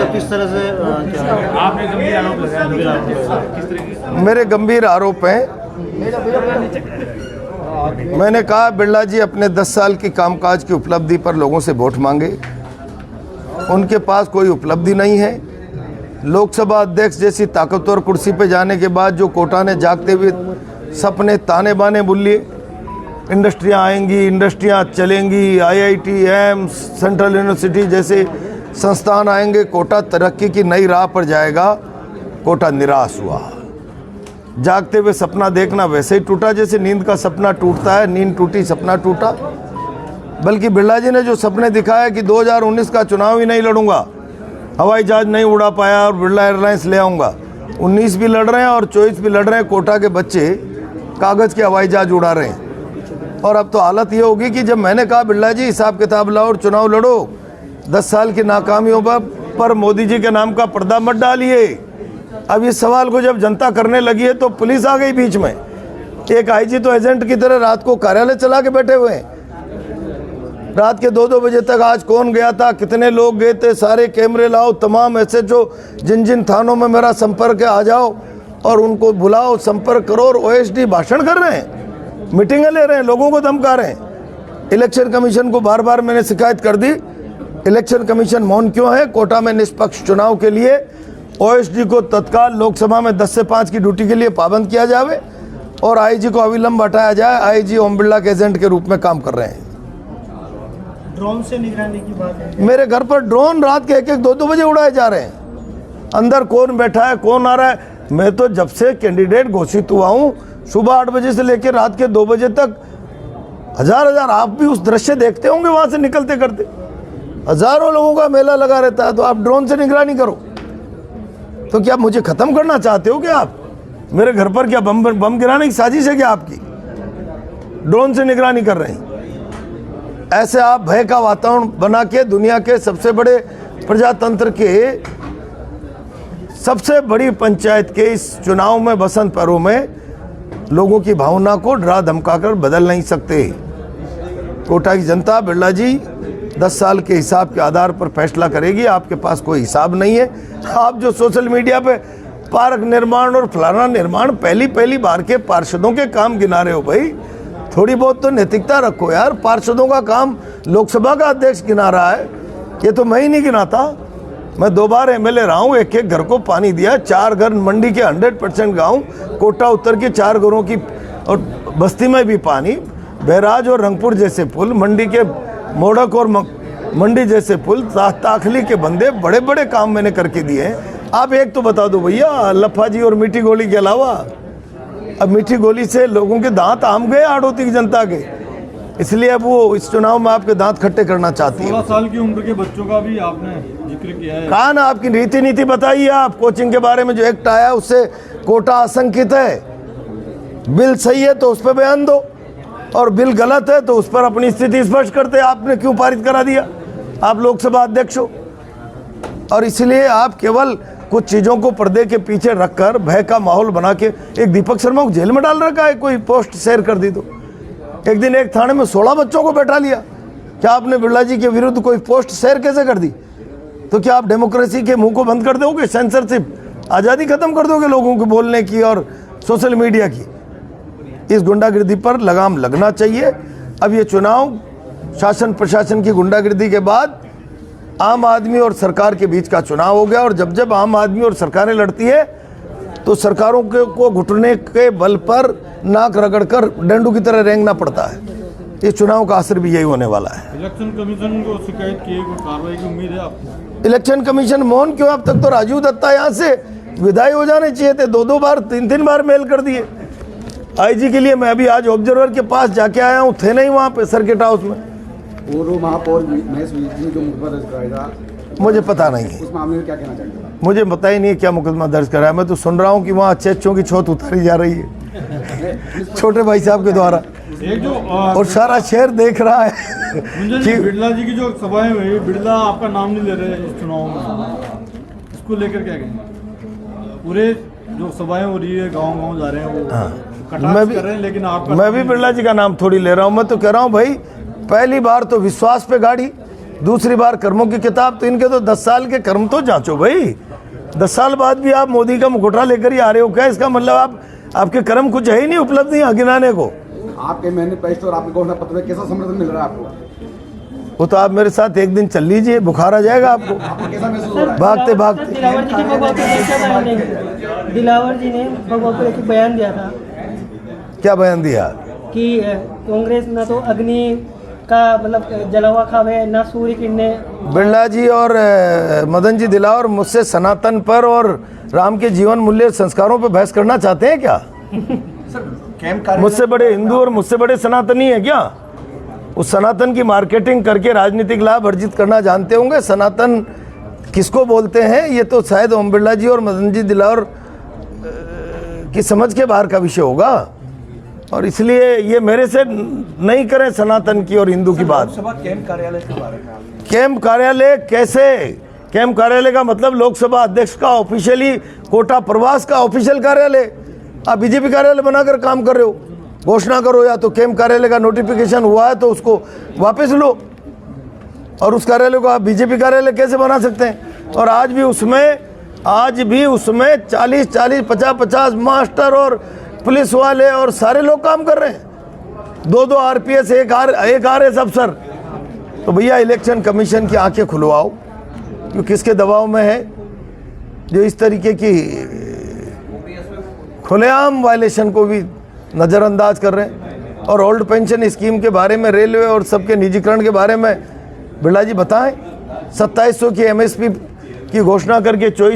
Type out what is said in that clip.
किस तरह से आपने गंभीर आरोप लगाया? मेरे गंभीर आरोप हैं। मैंने कहा बिरला जी अपने 10 साल की कामकाज की उपलब्धि पर लोगों से वोट मांगे, उनके पास कोई उपलब्धि नहीं है। लोकसभा अध्यक्ष जैसी ताकतवर कुर्सी पे जाने के बाद जो कोटा ने जागते हुए सपने ताने बाने बुन लिए, इंडस्ट्रियाँ आएंगी, इंडस्ट्रियाँ चलेंगी, IIT, एम्स, सेंट्रल यूनिवर्सिटी जैसे संस्थान आएंगे, कोटा तरक्की की नई राह पर जाएगा। कोटा निराश हुआ। जागते हुए सपना देखना वैसे ही टूटा जैसे नींद का सपना टूटता है। नींद टूटी, सपना टूटा। बल्कि बिरला जी ने जो सपने दिखाया कि 2019 का चुनाव ही नहीं लड़ूंगा, हवाई जहाज नहीं उड़ा पाया और बिरला एयरलाइंस ले आऊँगा, 19 भी लड़ रहे हैं और 24 भी लड़ रहे हैं। कोटा के बच्चे कागज़ के हवाई जहाज उड़ा रहे हैं। और अब तो हालत ये होगी कि जब मैंने कहा बिरला जी हिसाब किताब लाओ और चुनाव लड़ो, 10 साल की नाकामियों पर मोदी जी के नाम का पर्दा मत डालिए। अब इस सवाल को जब जनता करने लगी है तो पुलिस आ गई बीच में। एक IG तो एजेंट की तरह रात को कार्यालय चला के बैठे हुए हैं। रात के 2-2 बजे तक आज कौन गया था, कितने लोग गए थे, सारे कैमरे लाओ, तमाम SHO जिन जिन थानों में मेरा संपर्क है आ जाओ और उनको बुलाओ, संपर्क करो। और OSD भाषण कर रहे हैं, मीटिंगें ले रहे हैं, लोगों को धमका रहे हैं। इलेक्शन कमीशन को बार बार मैंने शिकायत कर दी, इलेक्शन कमीशन मौन क्यों है? कोटा में निष्पक्ष चुनाव के लिए OSD को तत्काल लोकसभा में 10 से 5 की ड्यूटी के लिए पाबंद किया जाए और IG को अविलंब हटाया जाए। IG ओम बिरला के एजेंट के रूप में काम कर रहे हैं। ड्रोन से निगरानी की बात है। मेरे घर पर ड्रोन रात के 1-1, 2-2 बजे उड़ाए जा रहे हैं। अंदर कौन बैठा है, कौन आ रहा है? मैं तो जब से कैंडिडेट घोषित हुआ हूँ, सुबह 8 बजे से लेकर रात के 2 बजे तक हजार आप भी उस दृश्य देखते होंगे, वहां से निकलते करते हजारों लोगों का मेला लगा रहता है। तो आप ड्रोन से निगरानी करो तो क्या मुझे खत्म करना चाहते हो? क्या आप मेरे घर पर क्या बम गिराने की साजिश है क्या आपकी? ड्रोन से निगरानी कर रहे हैं। ऐसे आप भय का वातावरण बना के दुनिया के सबसे बड़े प्रजातंत्र के सबसे बड़ी पंचायत के इस चुनाव में बसंत पर्व में लोगों की भावना को डरा धमका कर बदल नहीं सकते। कोटा की जनता बिरला जी 10 साल के हिसाब के आधार पर फैसला करेगी। आपके पास कोई हिसाब नहीं है। आप जो सोशल मीडिया पे पार्क निर्माण और फलाना निर्माण पहली बार के पार्षदों के काम गिना रहे हो भाई, थोड़ी बहुत तो नैतिकता रखो यार। पार्षदों का काम लोकसभा का अध्यक्ष गिना रहा है, ये तो मैं ही नहीं गिनाता। मैं 2 बार MLA रहा हूँ, एक घर को पानी दिया, 4 घर मंडी के 100% गाँव, कोटा उत्तर के 4 घरों की और बस्ती में भी पानी, बैराज और रंगपुर जैसे पुल, मंडी के मोड़क और मंडी जैसे पुल, ताखली के बंदे, बड़े बड़े काम मैंने करके दिए हैं। आप एक तो बता दो भैया, लफाजी और मीठी गोली के अलावा। अब मीठी गोली से लोगों के दांत आम गए आड़ोती की जनता के, इसलिए अब वो इस चुनाव में आपके दांत खट्टे करना चाहती है। 16 साल की उम्र के बच्चों का भी आपने जिक्र किया है। कहा ना, आपकी नीति बताइए। आप कोचिंग के बारे में जो एक्ट आया उससे कोटा आशंकित है। बिल सही है तो उस पर बयान दो और बिल गलत है तो उस पर अपनी स्थिति स्पष्ट करते। आपने क्यों पारित करा दिया? आप लोकसभा अध्यक्ष हो और इसलिए आप केवल कुछ चीज़ों को पर्दे के पीछे रखकर भय का माहौल बना के, एक दीपक शर्मा को जेल में डाल रखा है, कोई पोस्ट शेयर कर दी तो। एक दिन एक थाने में 16 बच्चों को बैठा लिया। क्या आपने बिरला जी के विरुद्ध कोई पोस्ट शेयर कैसे कर दी? तो क्या आप डेमोक्रेसी के मुंह को बंद कर दोगे? सेंसरशिप, आज़ादी खत्म कर दोगे लोगों को बोलने की और सोशल मीडिया की? इस गुंडागिर्दी पर लगाम लगना चाहिए। अब ये चुनाव शासन प्रशासन की गुंडागिर्दी के बाद आम आदमी और सरकार के बीच का चुनाव हो गया और जब आम आदमी और सरकारें लड़ती है तो सरकारों को घुटने के बल पर नाक रगड़कर डंडू की तरह रेंगना पड़ता है। इस चुनाव का असर भी यही होने वाला है। इलेक्शन कमीशन को शिकायत की, कोई कार्रवाई की उम्मीद है आपको? इलेक्शन कमीशन मौन क्यों? अब तक तो राजीव दत्ता यहाँ से विदाई हो जाने चाहिए थे। 2-2 बार 3-3 बार मेल कर दिए। IG के लिए मैं अभी आज ऑब्जर्वर के पास जाके आया हूँ, थे नहीं वहाँ पे सर्किट हाउस में। पूर्व महापौर महेश जी जो मुकदमा दर्ज कराएगा, मुझे पता नहीं है उस मामले में क्या कहना चाहिए? मुझे पता ही नहीं है क्या मुकदमा दर्ज कराया। मैं तो सुन रहा हूँ कि वहाँ अच्छे की छौत उतारी जा रही है छोटे भाई साहब के द्वारा, और सारा शहर देख रहा है कि बिरला जी की जो सभाएं हुई, बिरला आपका नाम नहीं ले रहे इस चुनाव में, इसको लेकर क्या कहेंगे? पूरे जो सभाएं हो रही है, गाँव जा रहे हैं वो मैं भी बिरला जी का नाम थोड़ी ले रहा हूँ। मैं तो कह रहा हूँ भाई पहली बार तो विश्वास पे गाड़ी, दूसरी बार कर्मों की किताब। तो इनके तो 10 साल के कर्म तो जांचो भाई। 10 साल बाद भी आप मोदी का मुखौटा लेकर ही आ रहे हो क्या? इसका मतलब आपके कर्म कुछ है ही नहीं उपलब्धियां गिनाने को। आपके मैनिफेस्टो और आपके घोषणा पत्र में कैसा समर्थन मिल रहा है आपको? वो तो आप मेरे साथ एक दिन चल लीजिए, बुखार आ जाएगा आपको कैसा महसूस हो रहा है? भागते भागते। दिलावर जी की भगवा को लेकर बयान नहीं, दिलावर जी ने भगवा को लेकर बयान दिया था क्या बयान दिया? कि कांग्रेस ना तो अग्नि का मतलब जलावा खावे, ना सूर्य किरणें। बिरला जी और मदन जी दिलावर मुझसे सनातन पर और राम के जीवन मूल्य संस्कारों पर बहस करना चाहते हैं क्या? मुझसे बड़े हिंदू और मुझसे बड़े सनातनी है क्या? उस सनातन की मार्केटिंग करके राजनीतिक लाभ अर्जित करना जानते होंगे। सनातन किसको बोलते हैं ये तो शायद ओम बिरला जी और मदन जी दिलावर की समझ के बाहर का विषय होगा, और इसलिए ये मेरे से नहीं करें सनातन की और हिंदू की बात। कैंप कार्यालय के बारे में कैंप कार्यालय कैसे? कैंप कार्यालय का मतलब लोकसभा अध्यक्ष का ऑफिशियली कोटा प्रवास का ऑफिशियल कार्यालय। आप बीजेपी कार्यालय बनाकर काम कर रहे हो, घोषणा करो, या तो कैंप कार्यालय का नोटिफिकेशन हुआ है तो उसको वापस लो, और उस कार्यालय को आप बीजेपी कार्यालय कैसे बना सकते हैं? और आज भी उसमें 40 50 मास्टर और पुलिस वाले और सारे लोग काम कर रहे हैं। 2 आरपीएस, एक आरएस अफसर। तो भैया इलेक्शन कमीशन की आंखें खुलवाओ, जो किसके दबाव में है, जो इस तरीके की खुलेआम वायलेशन को भी नज़रअंदाज कर रहे हैं। और ओल्ड पेंशन स्कीम के बारे में, रेलवे और सबके निजीकरण के बारे में बिरला जी बताएं। 2700 की एमएसपी की घोषणा करके 24